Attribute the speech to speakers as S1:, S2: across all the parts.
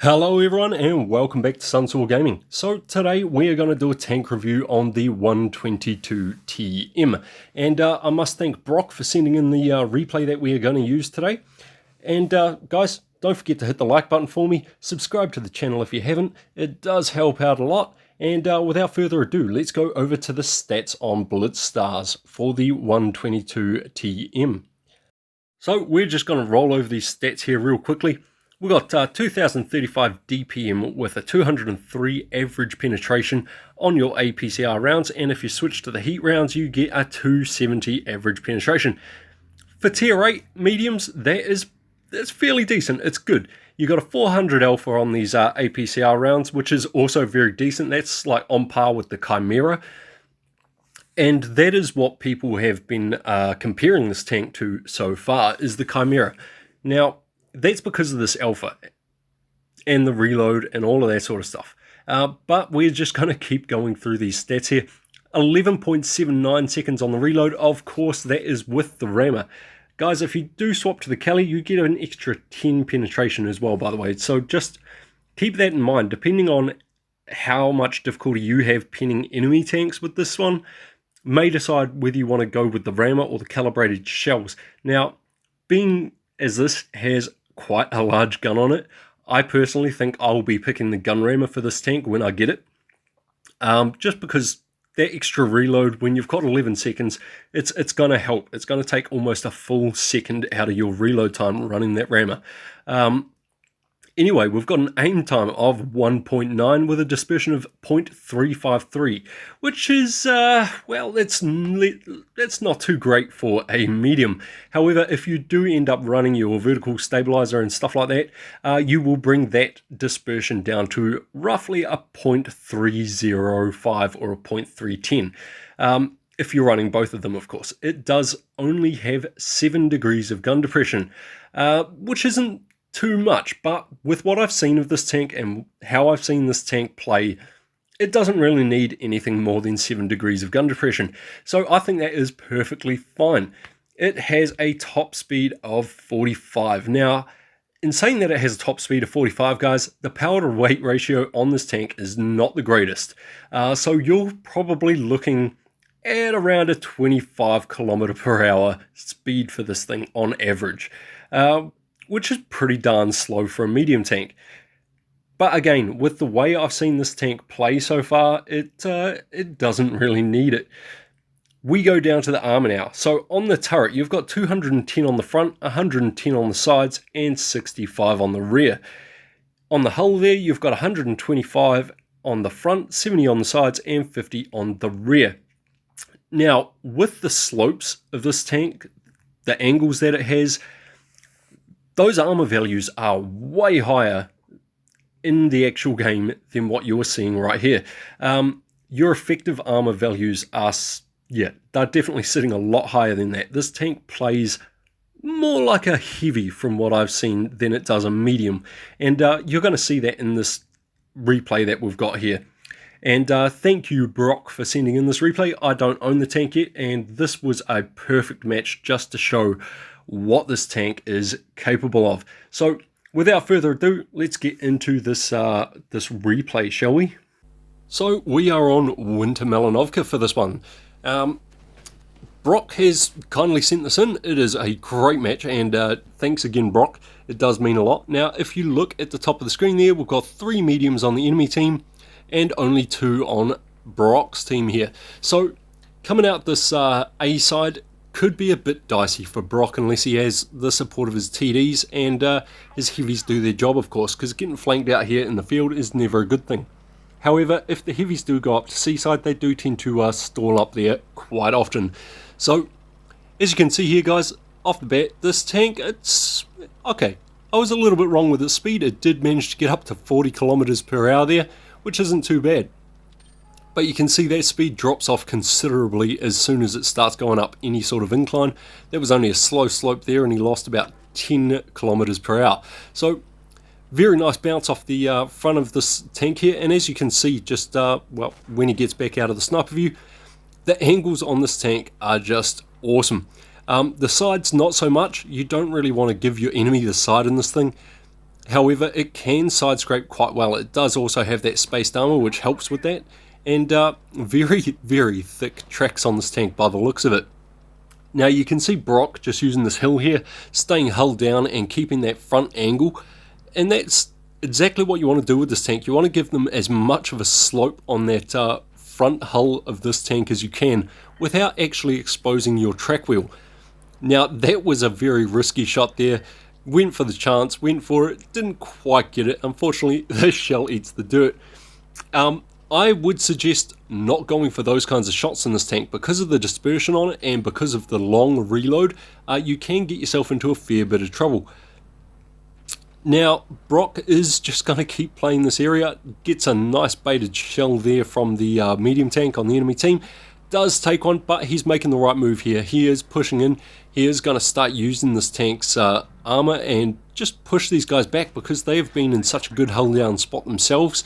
S1: Hello everyone and welcome back to Sunsaw Gaming. So today we are going to do a tank review on the 122 TM, and I must thank Brock for sending in the replay that we are going to use today. And guys, don't forget to hit the like button for me, subscribe to the channel if you haven't, it does help out a lot. And without further ado, let's go over to the stats on Blitz Stars for the 122 TM. So we're just going to roll over these stats here real quickly. We've got 2035 DPM with a 203 average penetration on your APCR rounds, and if you switch to the heat rounds, you get a 270 average penetration. For tier 8 mediums, that's fairly decent. It's good. You got a 400 alpha on these APCR rounds, which is also very decent. That's like on par with the Chimera. And that is what people have been comparing this tank to so far, is the Chimera. Now, that's because of this alpha and the reload and all of that sort of stuff. But we're just going to keep going through these stats here. 11.79 seconds on the reload. Of course, that is with the rammer. Guys, if you do swap to the Kelly, you get an extra 10 penetration as well, by the way. So just keep that in mind. Depending on how much difficulty you have pinning enemy tanks with this one, may decide whether you want to go with the rammer or the calibrated shells. Now, being as this has quite a large gun on it, I personally think I'll be picking the gun rammer for this tank when I get it. Just because that extra reload, when you've got 11 seconds, it's going to help. It's going to take almost a full second out of your reload time running that rammer. Anyway, we've got an aim time of 1.9 with a dispersion of 0.353, which is, well, that's not too great for a medium. However, if you do end up running your vertical stabilizer and stuff like that, you will bring that dispersion down to roughly a 0.305 or a 0.310. If you're running both of them, of course. It does only have 7 degrees of gun depression, which isn't too much, but with what I've seen of this tank and how I've seen this tank play, it doesn't really need anything more than 7 degrees of gun depression. So I think that is perfectly fine. It has a top speed of 45. Now, in saying that it has a top speed of 45, guys, the power to weight ratio on this tank is not the greatest. So you're probably looking at around a 25 km/h speed for this thing on average. Which is pretty darn slow for a medium tank. But again, with the way I've seen this tank play so far, it doesn't really need it. We go down to the armor now. So on the turret, you've got 210 on the front, 110 on the sides, and 65 on the rear. On the hull there, you've got 125 on the front, 70 on the sides, and 50 on the rear. Now, with the slopes of this tank, the angles that it has, those armor values are way higher in the actual game than what you're seeing right here. Your effective armor values are, yeah, they're definitely sitting a lot higher than that. This tank plays more like a heavy from what I've seen than it does a medium. And you're going to see that in this replay that we've got here. And thank you, Brock, for sending in this replay. I don't own the tank yet, and this was a perfect match just to show what this tank is capable of. So without further ado, let's get into this this replay, shall we? So we are on Winter Melanovka for this one. Brock has kindly sent this in. It is a great match, and thanks again, Brock. It does mean a lot. Now, if you look at the top of the screen there, we've got 3 mediums on the enemy team and only 2 on Brock's team here. So coming out this A side, could be a bit dicey for Brock unless he has the support of his TDs and his heavies do their job, of course, because getting flanked out here in the field is never a good thing. However, if the heavies do go up to seaside, they do tend to stall up there quite often. So, as you can see here, guys, off the bat, this tank, it's okay. I was a little bit wrong with its speed. It did manage to get up to 40 km/h there, which isn't too bad. But you can see that speed drops off considerably as soon as it starts going up any sort of incline. There was only a slow slope there and he lost about 10 km/h. So very nice bounce off the front of this tank here. And as you can see, just well, when he gets back out of the sniper view, the angles on this tank are just awesome. The sides not so much. You don't really want to give your enemy the side in this thing. However, it can side scrape quite well. It does also have that spaced armor, which helps with that, and very, very thick tracks on this tank by the looks of it. Now you can see Brock just using this hill here, staying hull down and keeping that front angle, and that's exactly what you want to do with this tank. You want to give them as much of a slope on that front hull of this tank as you can without actually exposing your track wheel. Now that was a very risky shot there. Went for the chance, went for it, didn't quite get it. Unfortunately, the shell eats the dirt. I would suggest not going for those kinds of shots in this tank because of the dispersion on it and because of the long reload. You can get yourself into a fair bit of trouble. Now, Brock is just going to keep playing this area, gets a nice baited shell there from the medium tank on the enemy team. Does take one, but he's making the right move here. He is pushing in. He is going to start using this tank's armor and just push these guys back because they have been in such a good hull down spot themselves.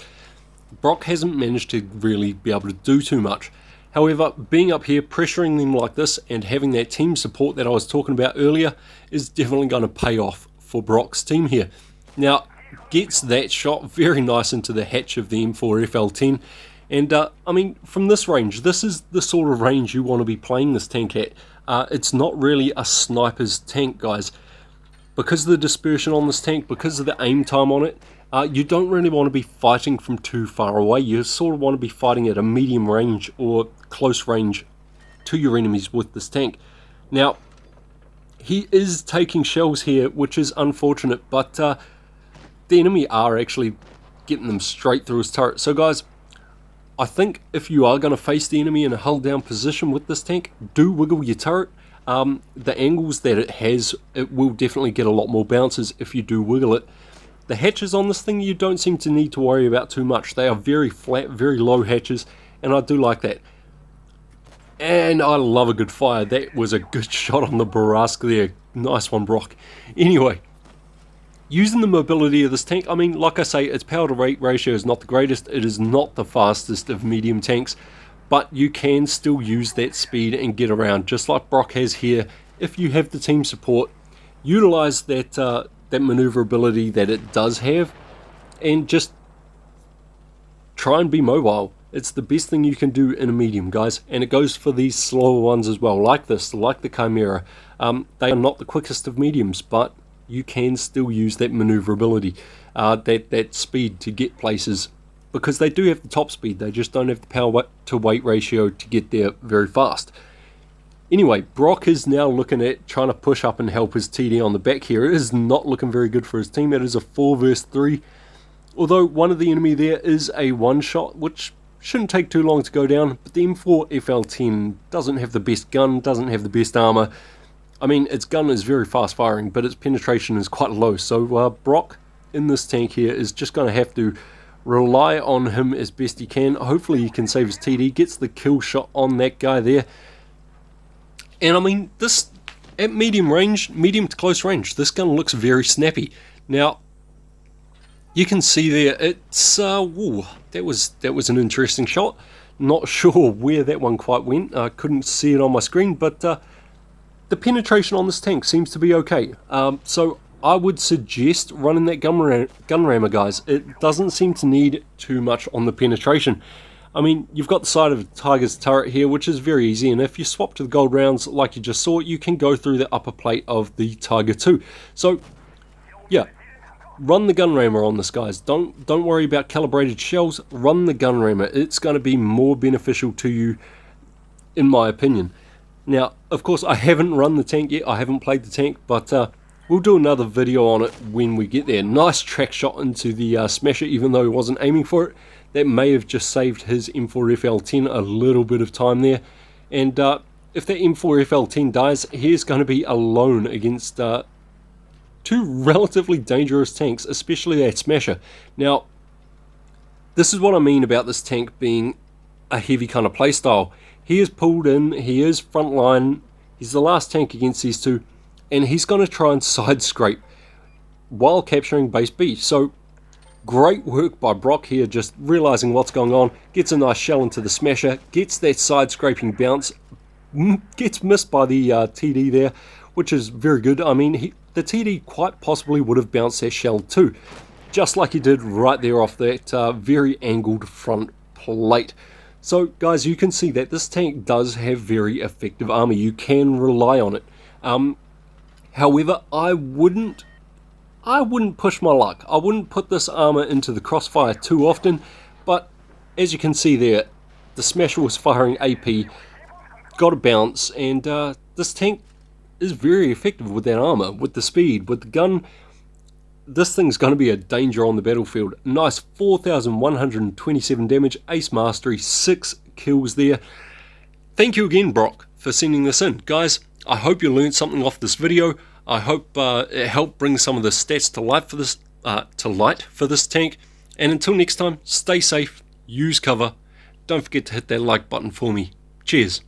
S1: Brock hasn't managed to really be able to do too much. However, being up here, pressuring them like this and having that team support that I was talking about earlier is definitely going to pay off for Brock's team here. Now, gets that shot very nice into the hatch of the M4FL10. And I mean, from this range, this is the sort of range you want to be playing this tank at. It's not really a sniper's tank, guys. Because of the dispersion on this tank, because of the aim time on it, you don't really want to be fighting from too far away. You sort of want to be fighting at a medium range or close range to your enemies with this tank. Now, he is taking shells here, which is unfortunate, but the enemy are actually getting them straight through his turret. So guys, I think if you are going to face the enemy in a hull down position with this tank, do wiggle your turret. The angles that it has, it will definitely get a lot more bounces if you do wiggle it. The hatches on this thing, you don't seem to need to worry about too much. They are very flat, very low hatches, and I do like that. And I love a good fire. That was a good shot on the Barask there. Nice one, Brock. Anyway, using the mobility of this tank, I mean, like I say, its power to weight ratio is not the greatest. It is not the fastest of medium tanks, but you can still use that speed and get around, just like Brock has here. If you have the team support, utilize that maneuverability that it does have, and just try and be mobile. It's the best thing you can do in a medium, guys, and it goes for these slower ones as well, like this, like the Chimera. They are not the quickest of mediums, but you can still use that maneuverability, that speed to get places, because they do have the top speed. They just don't have the power to weight ratio to get there very fast. Anyway, Brock is now looking at trying to push up and help his TD on the back here. It is not looking very good for his team. It is a 4 versus 3. Although one of the enemy there is a one-shot, which shouldn't take too long to go down. But the M4FL10 doesn't have the best gun, doesn't have the best armor. I mean, its gun is very fast firing, but its penetration is quite low. So Brock in this tank here is just going to have to rely on him as best he can. Hopefully he can save his TD, gets the kill shot on that guy there. And I mean, this, at medium range, medium to close range, this gun looks very snappy. Now, you can see there, it's, whoa, that was an interesting shot. Not sure where that one quite went. I couldn't see it on my screen, but the penetration on this tank seems to be okay. So I would suggest running that gun rammer, guys. It doesn't seem to need too much on the penetration. I mean, you've got the side of the Tiger's turret here, which is very easy, and if you swap to the gold rounds like you just saw, you can go through the upper plate of the Tiger too. So, yeah, run the gun rammer on this, guys. Don't worry about calibrated shells. Run the gun rammer. It's going to be more beneficial to you, in my opinion. Now, of course, I haven't run the tank yet. I haven't played the tank, but we'll do another video on it when we get there. Nice track shot into the Smasher, even though he wasn't aiming for it. That may have just saved his M4FL10 a little bit of time there. And if that M4FL10 dies, he is going to be alone against two relatively dangerous tanks, especially that Smasher. Now, this is what I mean about this tank being a heavy kind of playstyle. He is pulled in, he is frontline, he's the last tank against these two, and he's going to try and side scrape while capturing base B. So, great work by Brock here, just realizing what's going on, gets a nice shell into the Smasher, gets that side scraping bounce, gets missed by the TD there, which is very good. I mean, the TD quite possibly would have bounced that shell too, just like he did right there off that very angled front plate. So guys, you can see that this tank does have very effective armor. You can rely on it. However, I wouldn't push my luck. I wouldn't put this armor into the crossfire too often, but as you can see there, the Smasher was firing AP, got a bounce, and this tank is very effective with that armor, with the speed, with the gun. This thing's going to be a danger on the battlefield. Nice 4,127 damage, ace mastery, 6 kills there. Thank you again, Brock, for sending this in. Guys, I hope you learned something off this video. I hope it helped bring some of the stats to light for this tank. And until next time, stay safe, use cover. Don't forget to hit that like button for me. Cheers.